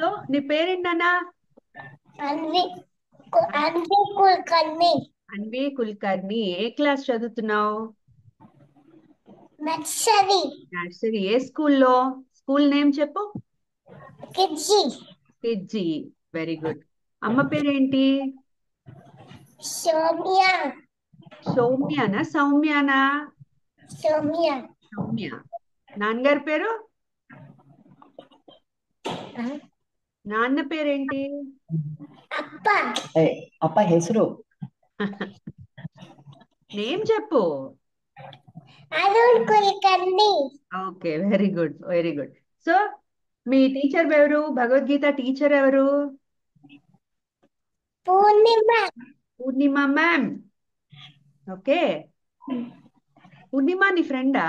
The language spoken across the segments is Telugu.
సో నీ పేరేంటన్నా? అన్వి అన్వి కుల్కర్ణి. అన్వి కుల్కర్ణి. ఏ క్లాస్ చదువుతున్నావు? నర్సరీ. నర్సరీ. ఏ స్కూల్లో? స్కూల్ నేమ్ చెప్పు. కిడ్జీ. కేజీ. Very good. అమ్మ పేరేంటి? సౌమ్య. సౌమ్యానా సౌమ్యానా? సౌమ్య. సౌమ్య. నాన్నగారి పేరు? నాన్న పేరేంటి? అప్ప. ఏ, అప్ప ಹೆಸರು నేమ్ చెప్పు. Arun Kulkarni. Okay, very good, very good. So మీ టీచర్ ఎవరు? భగవద్గీత టీచర్ ఎవరు? పూర్ణిమ. పూర్ణిమ మ్యామ్. ఓకే. పూర్ణిమ నీ ఫ్రెండా?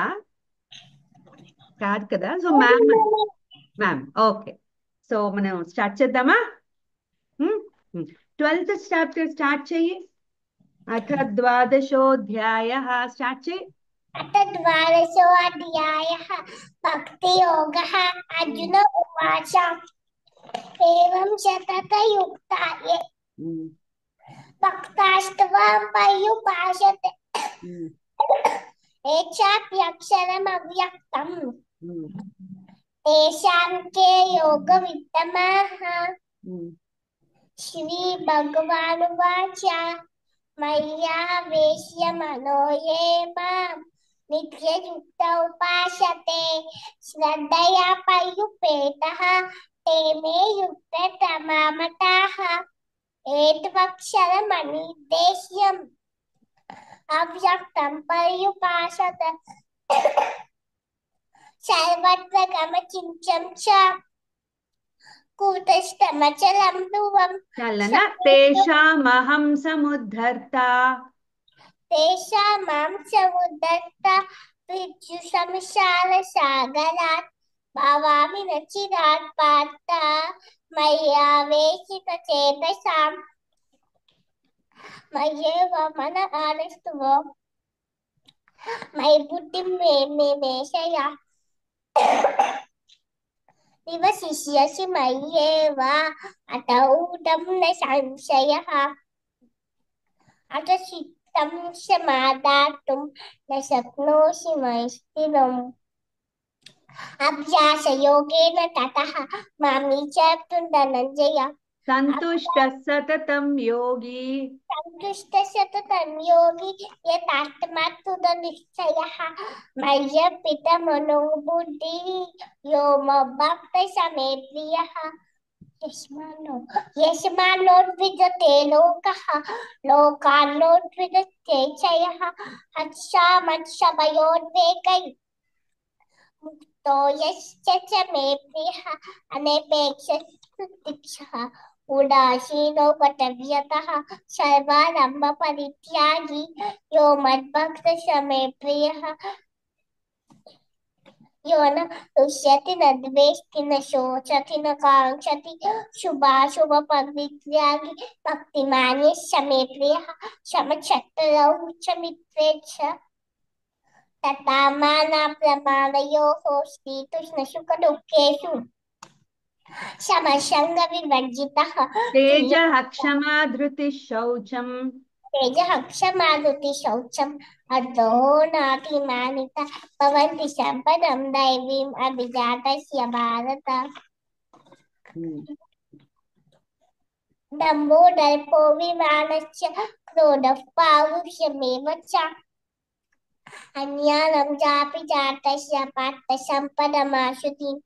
కాదు కదా. So ma'am. Ma'am. Okay. So మనం స్టార్ట్ చేద్దామా? 12th చాప్టర్ స్టార్ట్ చెయ్యి. అథ ద్వాదశోధ్యాయ. స్టార్ట్ చెయ్యి. అత ద్వాదశోऽధ్యాయः భక్తియోగः. అర్జున ఉవాచ ఏవం శతతయుక్తా ఏ ఉమ్, భక్తాస్త్వాం పర్యుపాసతే ఉమ్, ఏచాప్యక్షరమవ్యక్తం ఉమ్, తేషాం కే యోగవిత్తమాః. ఉమ్. శ్రీ భగవానువాచ మయ్యావేశ్య మనో ఏ మాం నిత్యయుక్త ఉపాసతే శ్రద్ధయా పర్యుపేతః ते मे युक्ततमा मताः. ఏత్వక్షరమనిర్దేశ్యం అవ్యక్తం పర్యుపాసతే సర్వత్ర గమచింత్యం చ కూటస్థమచలం ధ్రువం. చలన తేషామహం సముద్ధర్త. తేషాం సముద్ధర్త పృథ్వీ సంసార సాగరాత్ భవామి న చిరాత్ పార్థ మయ్యావేశిత చేతసాం మయ్యేవ మన ఆనస్తువ మయి బుద్ధిం మే నివేశయ నివసిష్యసి మయ్యేవ అత ఊఢం న సంశయః. అత చిత్తం సమాదాతుం న శక్నోషి మయి స్థిరం అభ్యాసయోగేన తతః మామీచాప్తుం ధనంజయ. సంతుష్ట సతతం యోగి. సంతుష్ట సతతం యోగి యతాత్మా తృఢనిశ్చయః మయ్యర్పిత మనో బుద్ధిః యో మద్భక్త సమే ప్రియః. యస్మాన్నోద్విజతే లోకః లోకాన్నోద్విజతే చ యః హర్షామర్షభయోద్వేగై ముక్తో యశ్చ చ మే ప్రియః అనేపేక్షः ఉదాసీనో గతవ్యతః సర్వారంభ పరిత్యాగి యో మద్భక్త సమే ప్రియః. यो न तुष्यति न द्वेष्टि न शोचति न काङ्क्षति शुभाशुभ परित्यागी भक्तिमान् मे प्रियः समक्षत्रौ च मित्रे च तथा मानाप्रमाणयोः शीतोष्णसुखदुःखेषु समसङ्गविवर्जितः తేజ క్షమా ధృతి శౌచం. तेजः क्षमाधुति शौचम् अधो नातिमानित भवन्ति सम्पदं दैवीम् अभिजातस्य भारत. दम्भो दर्पोऽभिमानश्च क्रोधः पारुष्यमेव च अन्यानं चापि जातस्य पार्थ सम्पदमाशुतीं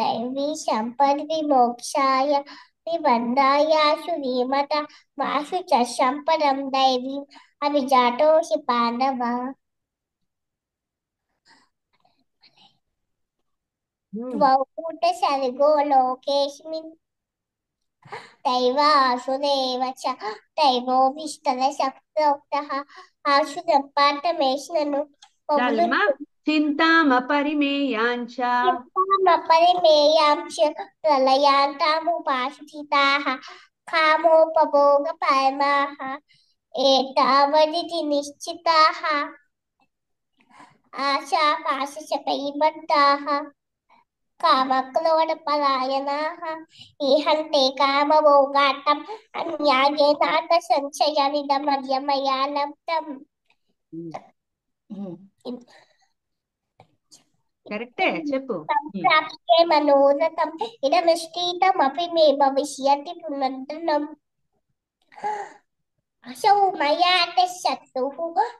दैवी सम्पद्विमोक्षाय निबन्धायासु धीमता मासु च सम्पदं दैवीम् अभिजातोऽसि पाण्डव. द्वौ कूटसर्गो लोकेऽस्मिन् दैवासुरेव च दैवो विस्तरशक्तोक्तः आसुरपाठमेष्णनु చాలమ్మా. చింతామపరిమేయాంచ. परिमेयां च प्रलयान्तामुपाश्रिताः कामोपभोगपरमाः एतावदिति निश्चिताः आशापाशशपैबद्धाः కామక్రోధపరాయణాః ఈహంతే కామభోగార్థం అన్యాయేనార్థ సంశయానిదమర్యమయా లబ్ధం. కరెక్టే చెప్పు. సంప్రాప్తే మనోరథం ఇదమిష్టితమపి మే భవిష్యతి పునర్ధనం. అసౌ మయా శత్రుః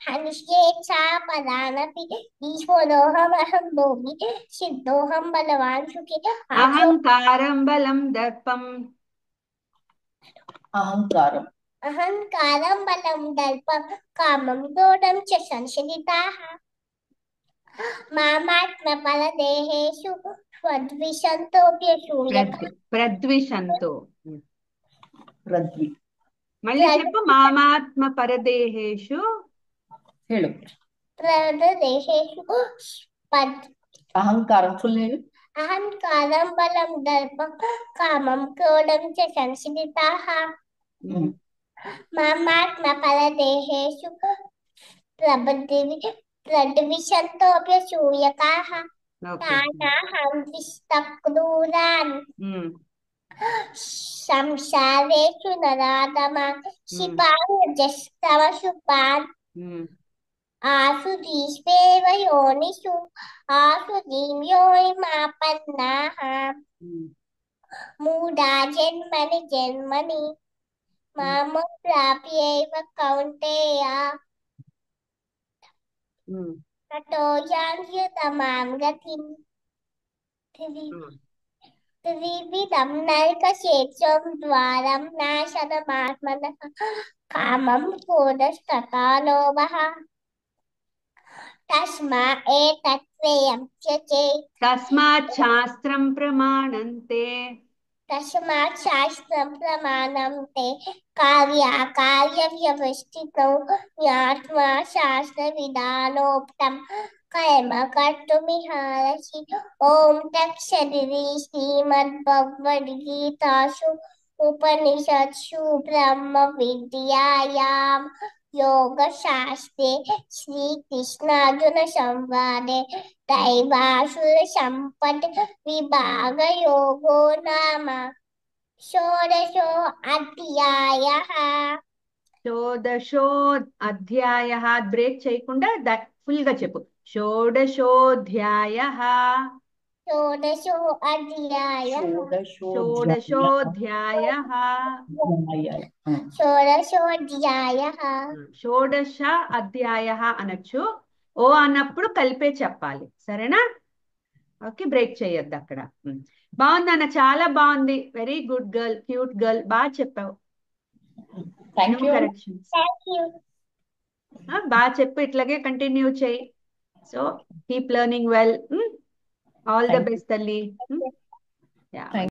హనిష్యేచ్ఛాపరానపి ఈశ్వరోऽహమహం భోగి సిద్ధోऽహం బలవాన్ సుఖీ. అహంకారం బలం దర్పం అహంకారం అహంకారం బలం దర్పం కామం క్రోధం చ సంశయితాః మామాత్మపరదేహేషు స్వద్విషంతోऽప్యసూయకాః. ప్రద్విషంతో. పృథ్వీ మళ్ళీ చెప్పు. మామాత్మ పరదేహేషు ಹೇಳು ప్రదేహేషు అహంకారం ఫుల్ ಹೇಳು అహంకారం బలం దర్పం కామం క్రోధం చ సంశయితాః మామాత్మపరదేహేషు ప్రద్విషంతోऽప్యసూయకాః తానాహం విస్తక్రూరాన్ సంసారేషు నరాధమాన్ శిపాన్ ఆసురీష్వేవ యోనిషు ఆసురీం యోనిమాపన్నాః మూఢా జన్మని జన్మని మామం ప్రాప్యేవ కౌంతేయ తతో యాంత్యతమాం గతిం. త్రివిధం నరకశేషం ద్వారం నాశనమాత్మనః కామం క్రోధస్తథా లోభః తస్మా ఏతత్త్రయం త్యజేత్. తస్మాత్ శాస్త్రం ప్రమాణంతే తస్మాత్ శాస్త్రం ప్రమాణం తే కార్యాకార్య వ్యవస్థితౌ జ్ఞాత్వా శాస్త్ర విధానోక్తం కర్మ కర్తుమిహారసి. ఓం తత్సదితి శ్రీమద్భగవద్గీతాసు ఉపనిషత్సు బ్రహ్మ విద్యాయాం యోగశాస్త్రే శ్రీకృష్ణార్జున సంవాదే దైవాసుర సంపద్ విభాగ యోగో నామ షోడశో అధ్యాయః. షోడశోధ్యాయః. బ్రేక్ చేయకుండా ఫుల్ గా చెప్పు. షోడశోధ్యాయః. షోడశో అధ్యాయః. షోడశోధ్యాయః. షోడశోధ్యాయః. షోడశ అధ్యాయః అనొచ్చు. ఓ అన్నప్పుడు కలిపే చెప్పాలి. సరేనా? ఓకే, బ్రేక్ చేయొద్దు అక్కడ. బాగుంది అన్న, చాలా బాగుంది. Very good girl, cute girl. బాగా చెప్పావు. Thank you corrections thank you. బాగా చెప్పు. ఇట్లాగే కంటిన్యూ చేయి. So keep learning well. All the best తల్లి.